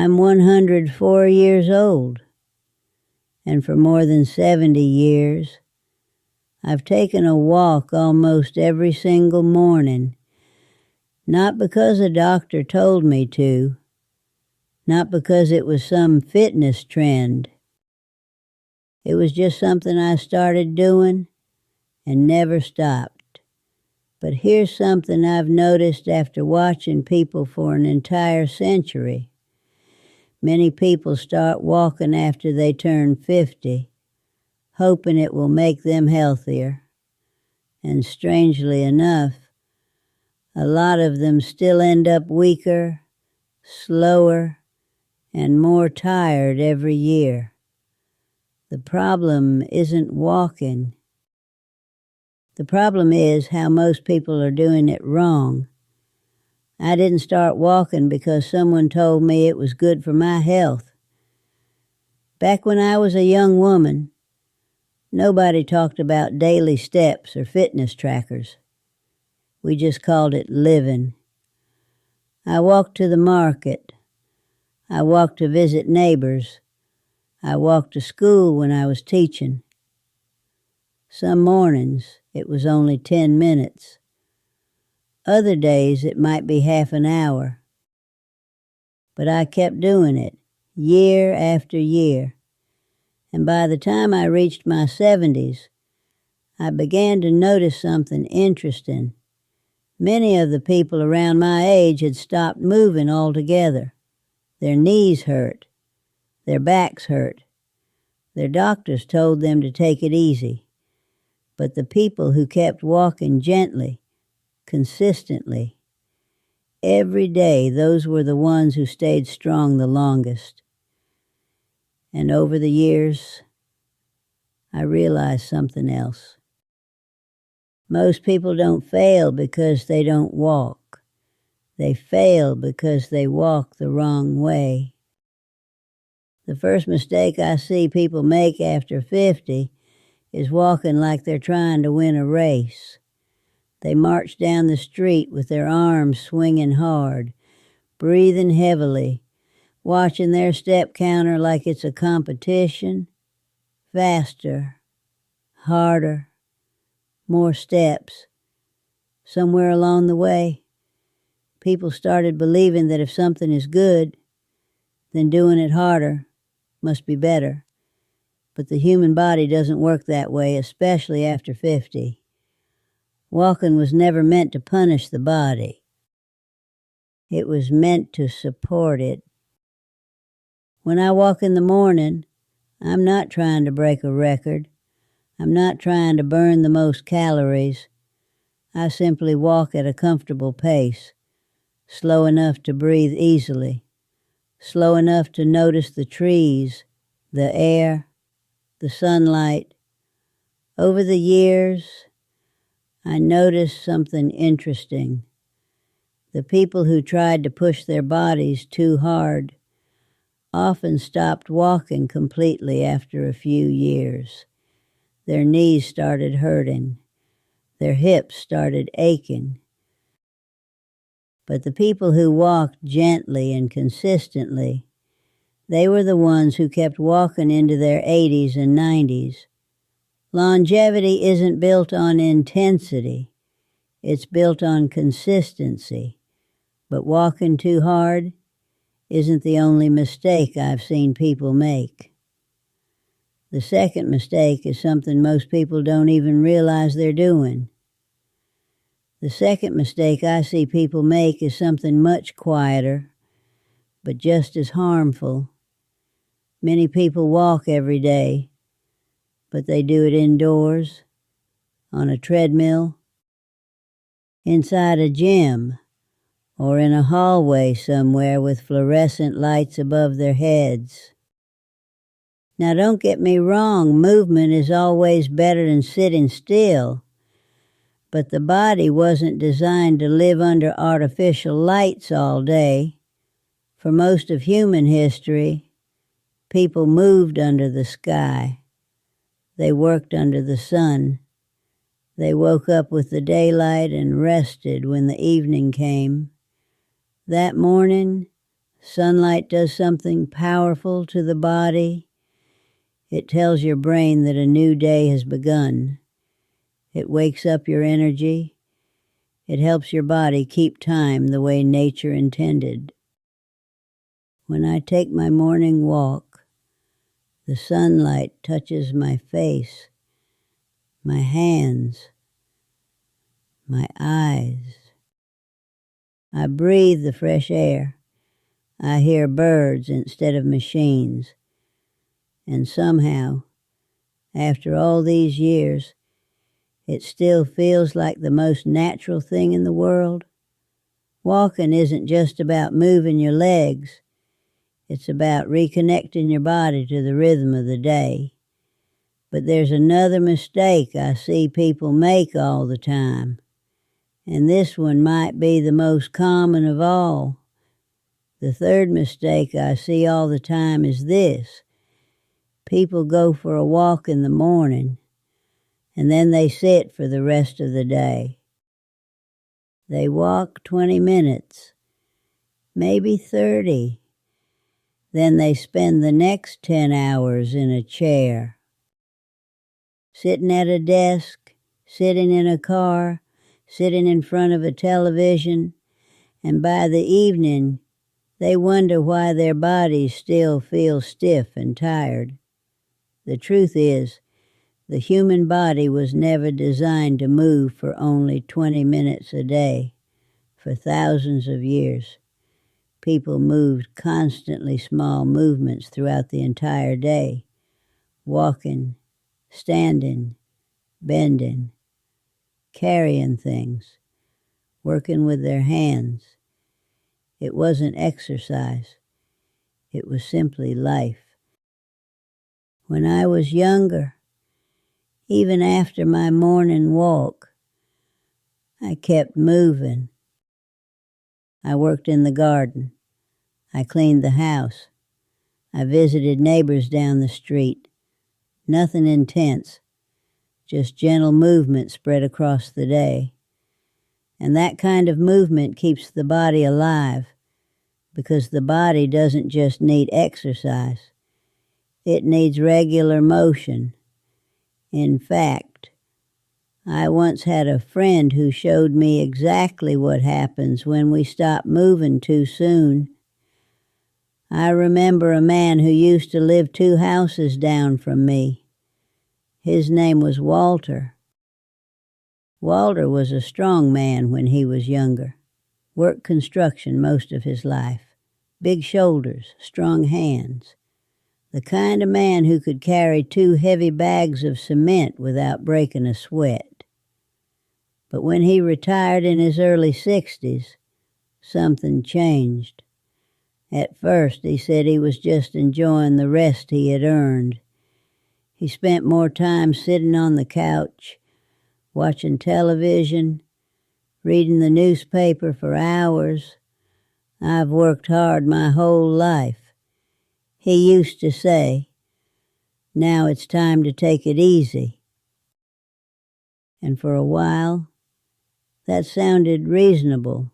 I'm 104 years old, and for more than 70 years, I've taken a walk almost every single morning, not because a doctor told me to, not because it was some fitness trend. It was just something I started doing and never stopped. But here's something I've noticed after watching people for an entire century. Many people start walking after they turn 50, hoping it will make them healthier. And strangely enough, a lot of them still end up weaker, slower, and more tired every year. The problem isn't walking. The problem is how most people are doing it wrong. I didn't start walking because someone told me it was good for my health. Back when I was a young woman, nobody talked about daily steps or fitness trackers. We just called it living. I walked to the market. I walked to visit neighbors. I walked to school when I was teaching. Some mornings it was only 10 minutes. Other days it might be half an hour. But I kept doing it, year after year. And by the time I reached my 70s, I began to notice something interesting. Many of the people around my age had stopped moving altogether. Their knees hurt. Their backs hurt. Their doctors told them to take it easy. But the people who kept walking gently, consistently, every day, those were the ones who stayed strong the longest. And over the years, I realized something else. Most people don't fail because they don't walk. They fail because they walk the wrong way. The first mistake I see people make after 50 is walking like they're trying to win a race. They march down the street with their arms swinging hard, breathing heavily, watching their step counter like it's a competition. Faster, harder, more steps. Somewhere along the way, people started believing that if something is good, then doing it harder must be better. But the human body doesn't work that way, especially after 50. Walking was never meant to punish the body. It was meant to support it. When I walk in the morning, I'm not trying to break a record. I'm not trying to burn the most calories. I simply walk at a comfortable pace, slow enough to breathe easily, slow enough to notice the trees, the air, the sunlight. Over the years, I noticed something interesting. The people who tried to push their bodies too hard often stopped walking completely after a few years. Their knees started hurting. Their hips started aching. But the people who walked gently and consistently, they were the ones who kept walking into their 80s and 90s. Longevity isn't built on intensity. It's built on consistency. But walking too hard isn't the only mistake I've seen people make. The second mistake is something most people don't even realize they're doing. The second mistake I see people make is something much quieter, but just as harmful. Many people walk every day, but they do it indoors, on a treadmill, inside a gym, or in a hallway somewhere with fluorescent lights above their heads. Now don't get me wrong, movement is always better than sitting still, but the body wasn't designed to live under artificial lights all day. For most of human history, people moved under the sky. They worked under the sun. They woke up with the daylight and rested when the evening came. That morning, Sunlight does something powerful to the body. It tells your brain that a new day has begun. It wakes up your energy. It helps your body keep time the way nature intended. When I take my morning walk, the sunlight touches my face, my hands, my eyes. I breathe the fresh air. I hear birds instead of machines. And somehow, after all these years, it still feels like the most natural thing in the world. Walking isn't just about moving your legs. It's about reconnecting your body to the rhythm of the day. But there's another mistake I see people make all the time. And this one might be the most common of all. The third mistake I see all the time is this. People go for a walk in the morning, and then they sit for the rest of the day. They walk 20 minutes, maybe 30. Then they spend the next 10 hours in a chair, sitting at a desk, sitting in a car, sitting in front of a television, and by the evening, they wonder why their bodies still feel stiff and tired. The truth is, the human body was never designed to move for only 20 minutes a day. For thousands of years, people moved constantly small movements throughout the entire day, walking, standing, bending, carrying things, working with their hands. It wasn't exercise. It was simply life. When I was younger, even after my morning walk, I kept moving. I worked in the garden. I cleaned the house. I visited neighbors down the street. Nothing intense, just gentle movement spread across the day. And that kind of movement keeps the body alive, because the body doesn't just need exercise. It needs regular motion. In fact, I once had a friend who showed me exactly what happens when we stop moving too soon. I remember a man who used to live 2 houses down from me. His name was Walter. Walter was a strong man when he was younger. Worked construction most of his life. Big shoulders, strong hands. The kind of man who could carry 2 heavy bags of cement without breaking a sweat. But when he retired in his early 60s, something changed. At first, he said he was just enjoying the rest he had earned. He spent more time sitting on the couch, watching television, reading the newspaper for hours. I've worked hard my whole life. He used to say, now it's time to take it easy. And for a while, that sounded reasonable.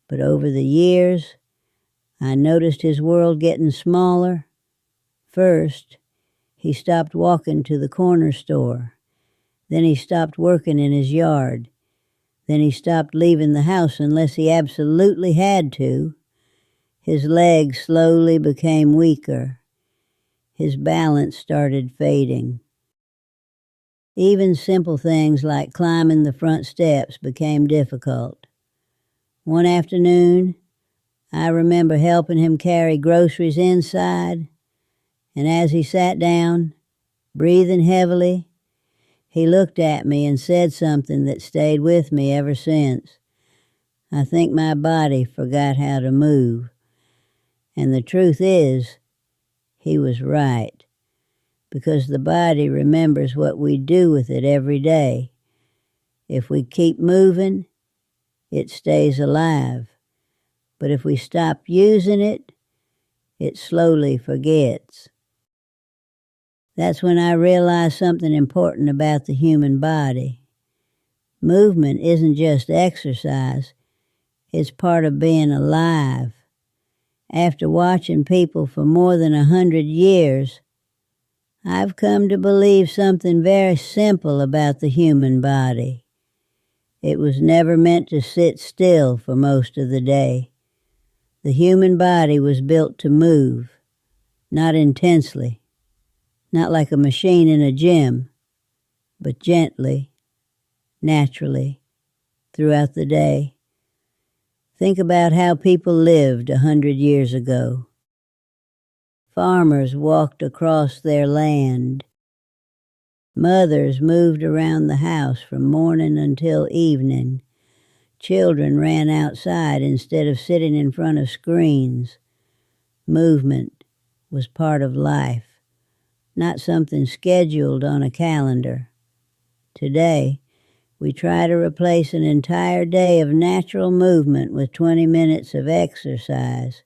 But over the years, I noticed his world getting smaller. First, he stopped walking to the corner store. Then he stopped working in his yard. Then he stopped leaving the house unless he absolutely had to. His legs slowly became weaker. His balance started fading. Even simple things like climbing the front steps became difficult. One afternoon, I remember helping him carry groceries inside, and as he sat down, breathing heavily, he looked at me and said something that stayed with me ever since. I think my body forgot how to move. And the truth is, he was right, because the body remembers what we do with it every day. If we keep moving, it stays alive. But if we stop using it, it slowly forgets. That's when I realized something important about the human body. Movement isn't just exercise, it's part of being alive. After watching people for more than 100 years, I've come to believe something very simple about the human body. It was never meant to sit still for most of the day. The human body was built to move, not intensely, not like a machine in a gym, but gently, naturally, throughout the day. Think about how people lived 100 years ago. Farmers walked across their land. Mothers moved around the house from morning until evening. Children ran outside instead of sitting in front of screens. Movement was part of life, not something scheduled on a calendar. Today, we try to replace an entire day of natural movement with 20 minutes of exercise.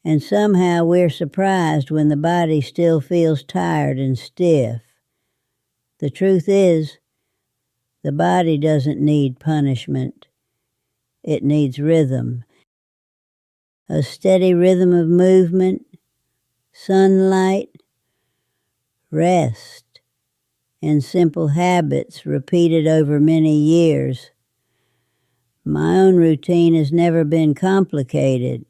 And somehow we're surprised when the body still feels tired and stiff. The truth is, the body doesn't need punishment. It needs rhythm. A steady rhythm of movement, sunlight, rest, and simple habits repeated over many years. My own routine has never been complicated.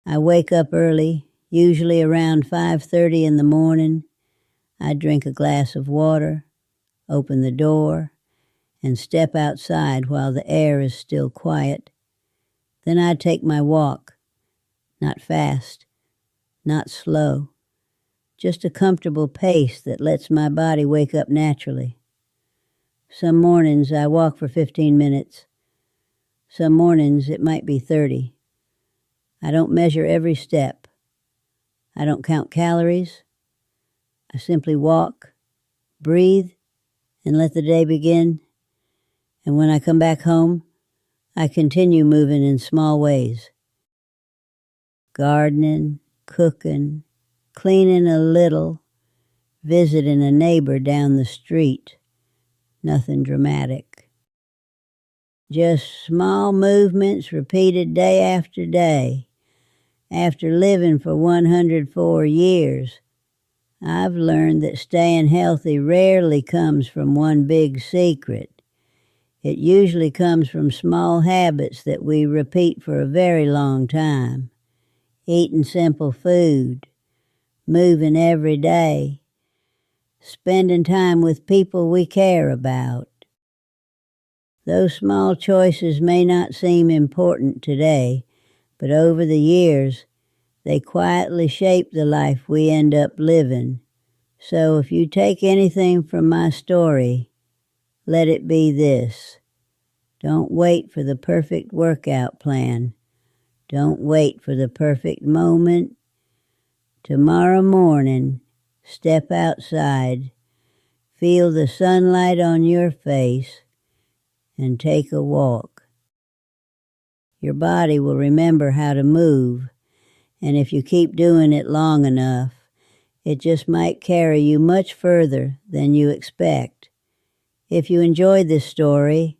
I wake up early, usually around 5:30 in the morning. I drink a glass of water, open the door, and step outside while the air is still quiet. Then I take my walk, not fast, not slow, just a comfortable pace that lets my body wake up naturally. Some mornings I walk for 15 minutes. Some mornings it might be 30. I don't measure every step. I don't count calories. I simply walk, breathe, and let the day begin. And when I come back home, I continue moving in small ways. Gardening, cooking, cleaning a little, visiting a neighbor down the street. Nothing dramatic. Just small movements repeated day after day. After living for 104 years, I've learned that staying healthy rarely comes from one big secret. It usually comes from small habits that we repeat for a very long time. Eating simple food, moving every day, spending time with people we care about. Those small choices may not seem important today, but over the years, they quietly shape the life we end up living. So if you take anything from my story, let it be this. Don't wait for the perfect workout plan. Don't wait for the perfect moment. Tomorrow morning, step outside, feel the sunlight on your face, and take a walk. Your body will remember how to move, and if you keep doing it long enough, it just might carry you much further than you expect. If you enjoyed this story,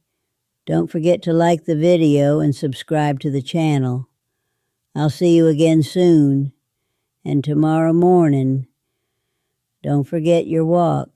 don't forget to like the video and subscribe to the channel. I'll see you again soon, and tomorrow morning, don't forget your walk.